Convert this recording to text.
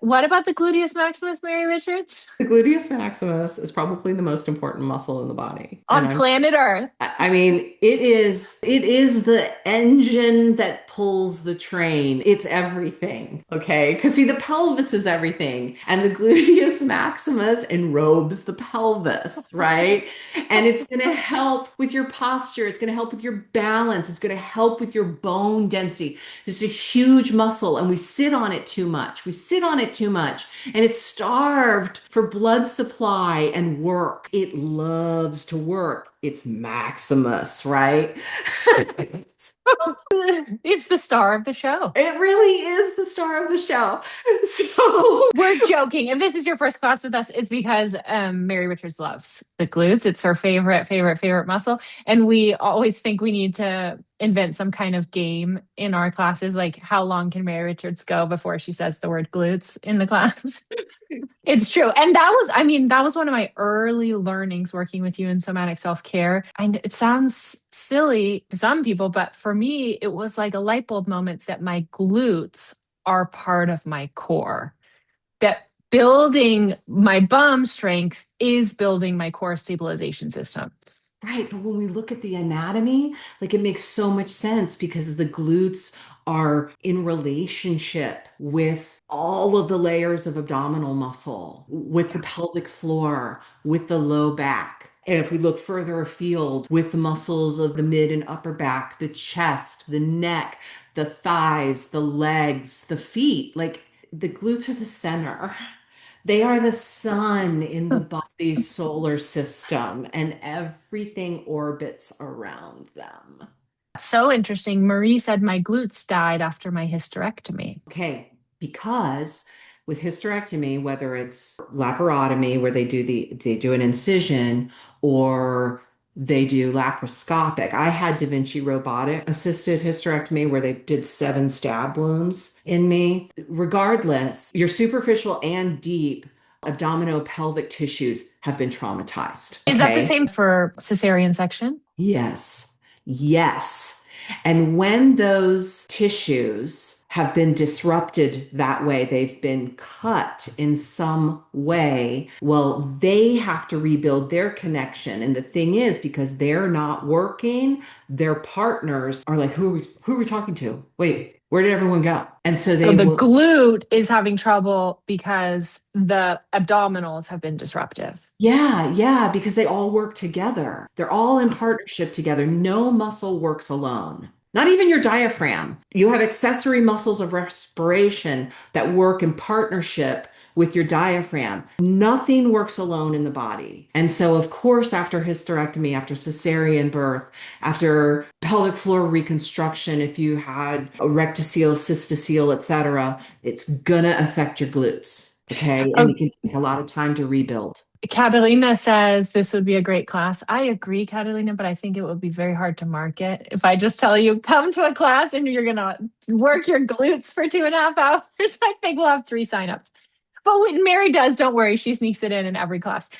What about the gluteus maximus, Mary Richards? The gluteus maximus is probably the most important muscle in the body. And On planet Earth. I mean, it is the engine that pulls the train. It's everything, okay? Because see, the pelvis is everything, and the gluteus maximus enrobes the pelvis, right? And it's going to help with your posture. It's going to help with your balance. It's going to help with your bone density. It's a huge muscle, and we sit on it too much. We sit on it too much, and it's starved for blood supply and work. It loves to work. It's Maximus, right? It's the star of the show. It really is the star of the show. So, We're joking. If this is your first class with us, it's because Mary Richards loves the glutes. It's her favorite muscle. And we always think we need to invent some kind of game in our classes, like how long can Mary Richards go before she says the word glutes in the class? It's true. And that was one of my early learnings working with you in somatic self-care. And it sounds silly to some people, but for me, it was like a light bulb moment that my glutes are part of my core. That building my bum strength is building my core stabilization system. right, but when we look at the anatomy, like it makes so much sense because the glutes are in relationship with all of the layers of abdominal muscle, with the pelvic floor, with the low back. And if we look further afield with the muscles of the mid and upper back, the chest, the neck, the thighs, the legs, the feet, like the glutes are the center. They are the sun in the body's solar system, and everything orbits around them. So interesting. Marie said my glutes died after my hysterectomy. Okay, because with hysterectomy, whether it's laparotomy where they do an incision or they do laparoscopic. I had Da Vinci robotic assisted hysterectomy where they did 7 stab wounds in me. Regardless, your superficial and deep abdominopelvic tissues have been traumatized. Is that the Okay. same for cesarean section? Yes. Yes. And when those tissues have been disrupted that way, they've been cut in some way, well, they have to rebuild their connection. And the thing is, because they're not working, their partners are like, who are we talking to? Wait, where did everyone go? And so So they the will. glute is having trouble because the abdominals have been disruptive. Yeah, yeah, because they all work together. They're all in partnership together. No muscle works alone. Not even your diaphragm. You have accessory muscles of respiration that work in partnership with your diaphragm. Nothing works alone in the body. And so, of course, after hysterectomy, after cesarean birth, after pelvic floor reconstruction, if you had a rectocele, cystocele, etc., it's gonna affect your glutes. Okay. And Oh, it can take a lot of time to rebuild. Catalina says this would be a great class. I agree, Catalina, but I think it would be very hard to market. If I just tell you, come to a class and you're going to work your glutes for 2.5 hours, I think we'll have 3 signups. But when Mary does, don't worry, she sneaks it in every class.